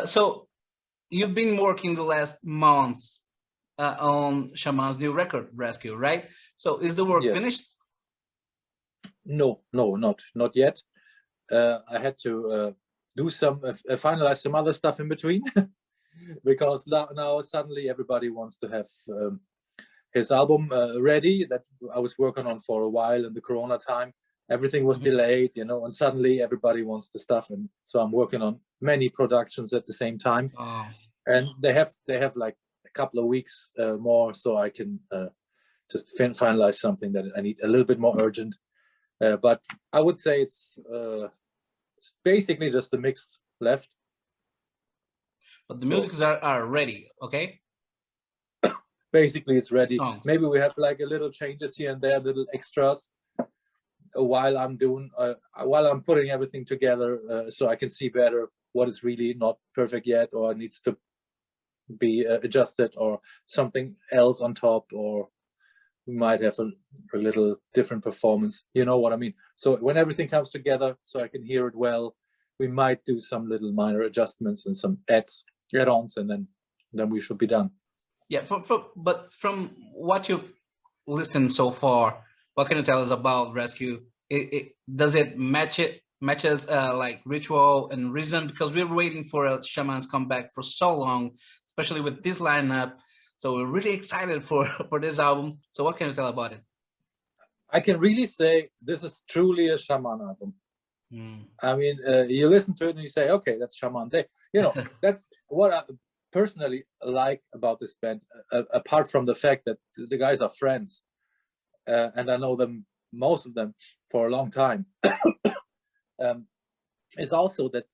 So you've been working the last months on Shaman's new record, Rescue, right? So is the work Yes. finished? No, not yet. I had to finalize some other stuff in between because now suddenly everybody wants to have his album ready that I was working on for a while in the Corona time. Everything was delayed, and suddenly everybody wants the stuff, and so I'm working on many productions at the same time. Oh. And they have like a couple of weeks more, so I can just finalize something that I need a little bit more urgent. But I would say it's basically just the mix left. But the musics are ready, okay? Basically, it's ready. Maybe we have like a little changes here and there, little extras, while I'm putting everything together, so I can see better what is really not perfect yet, or needs to be adjusted, or something else on top, or we might have a little different performance. You know what I mean? So when everything comes together, so I can hear it well, we might do some little minor adjustments and some add-ons, and then we should be done. Yeah, but from what you've listened so far, what can you tell us about Rescue? Does it matches like Ritual and Reason? Because we're waiting for a Shaman's comeback for so long, especially with this lineup. So we're really excited for this album. So what can you tell about it? I can really say this is truly a Shaman album. I mean, you listen to it and you say, okay, that's Shaman. That's what I personally like about this band, apart from the fact that the guys are friends, and I know them, most of them, for a long time. Is also that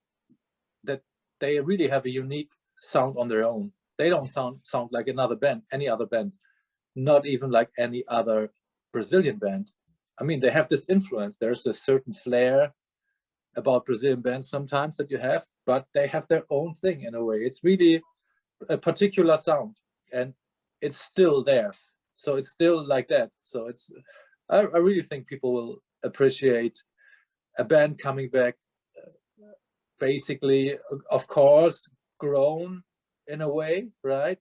they really have a unique sound on their own. They don't sound like any other band, not even like any other Brazilian band. I mean, they have this influence. There's a certain flair about Brazilian bands sometimes that you have, but they have their own thing in a way. It's really a particular sound, and it's still there. So it's still like that. So I really think people will appreciate a band coming back, basically, of course, grown in a way, right,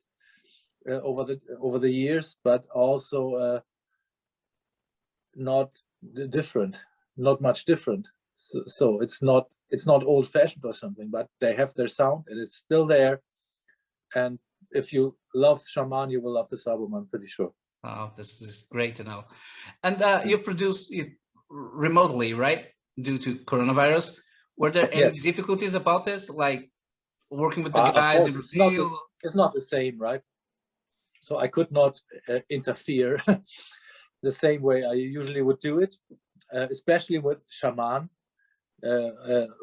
over the years, but also not much different. So it's not old-fashioned or something, but they have their sound and it's still there. And if you love Shaman, you will love this album, I'm pretty sure. Wow, this is great to know. And you produced it remotely, right? Due to coronavirus. Were there any difficulties about this, like working with the guys in the field? It's not the same, right? So I could not interfere the same way I usually would do it, especially with Shaman.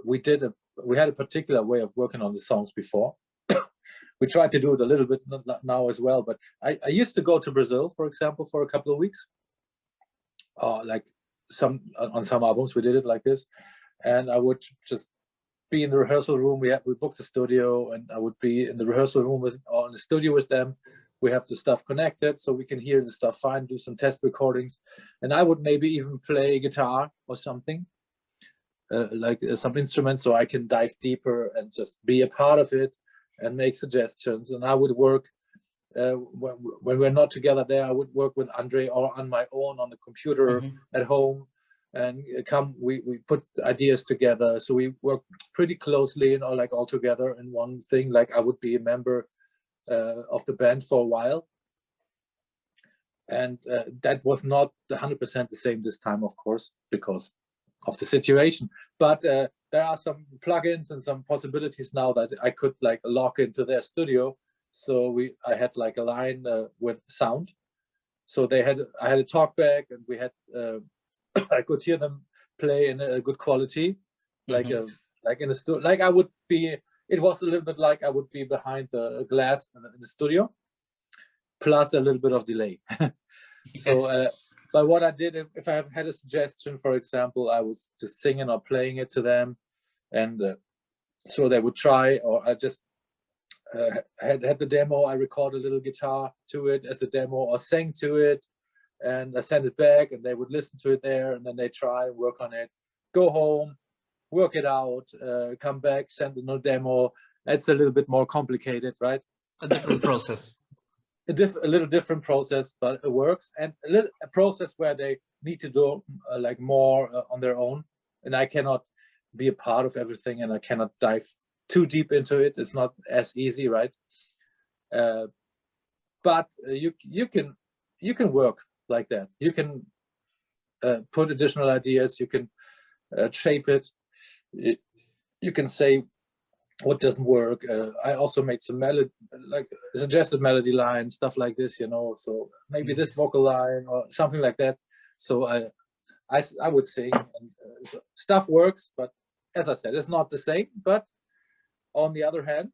We had a particular way of working on the songs before. We tried to do it a little bit now as well, but I used to go to Brazil, for example, for a couple of weeks. Like on some albums, we did it like this, and I would just be in the rehearsal room. We booked a studio, and I would be in the rehearsal room or in the studio with them. We have the stuff connected, so we can hear the stuff fine, do some test recordings, and I would maybe even play guitar or something, like some instrument, so I can dive deeper and just be a part of it and make suggestions. And I would work, when we're not together there, I would work with Andre or on my own on the computer at home, and we put ideas together. So we work pretty closely and all together in one thing. Like I would be a member of the band for a while. And that was not 100% the same this time, of course, because of the situation. But there are some plugins and some possibilities now that I could like lock into their studio. So I had like a line with sound. So I had a talk back, and we had I could hear them play in a good quality, like in a studio. Like I would be. It was a little bit like I would be behind the glass in the studio, plus a little bit of delay. So, but what I did, if I have had a suggestion, for example, I was just singing or playing it to them, and so they would try, or I just had the demo. I record a little guitar to it as a demo, or sang to it, and I send it back, and they would listen to it there, and then they try and work on it, go home, work it out, come back, send a new demo, It's a little bit more complicated, right? A different process. A little different process, but it works, and a process where they need to do like more on their own, and I cannot be a part of everything, and I cannot dive too deep into it. It's not as easy, right? But you can work like that. You can put additional ideas. You can shape it. You can say what doesn't work. I also made some melody, like suggested melody lines, stuff like this, you know. So maybe this vocal line or something like that. So I would sing, and so stuff works, but as I said, it's not the same. But on the other hand,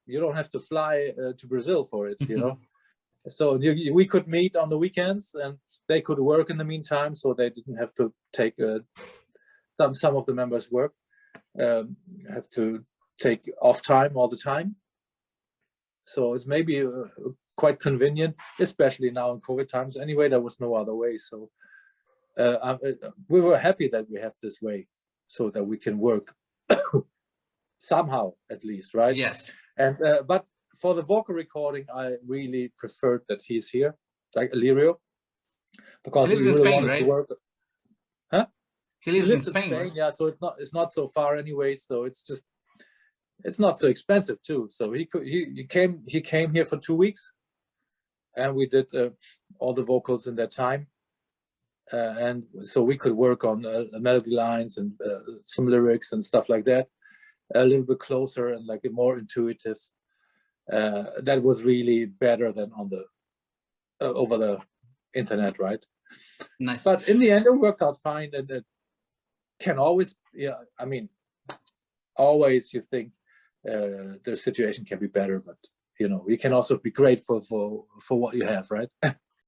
you don't have to fly to Brazil for it, you know. So we could meet on the weekends, and they could work in the meantime, so they didn't have to take some of the members work, have to take off time all the time. So it's maybe quite convenient, especially now in COVID times. Anyway, there was no other way. So we were happy that we have this way, so that we can work somehow, at least, right? Yes. And but for the vocal recording, I really preferred that he's here, like Illyrio, because He lives we in really Spain, wanted right? to work. Huh? He lives in Spain, right? Yeah. So it's not so far anyway. So it's not so expensive too. So he came here for 2 weeks, and we did all the vocals in that time, and so we could work on melody lines and some lyrics and stuff like that, a little bit closer and like more intuitive. That was really better than on the over the internet, right? Nice. But in the end, it worked out fine, and it can always, yeah. I mean, always you think the situation can be better, but you know, you can also be grateful for what you have, right?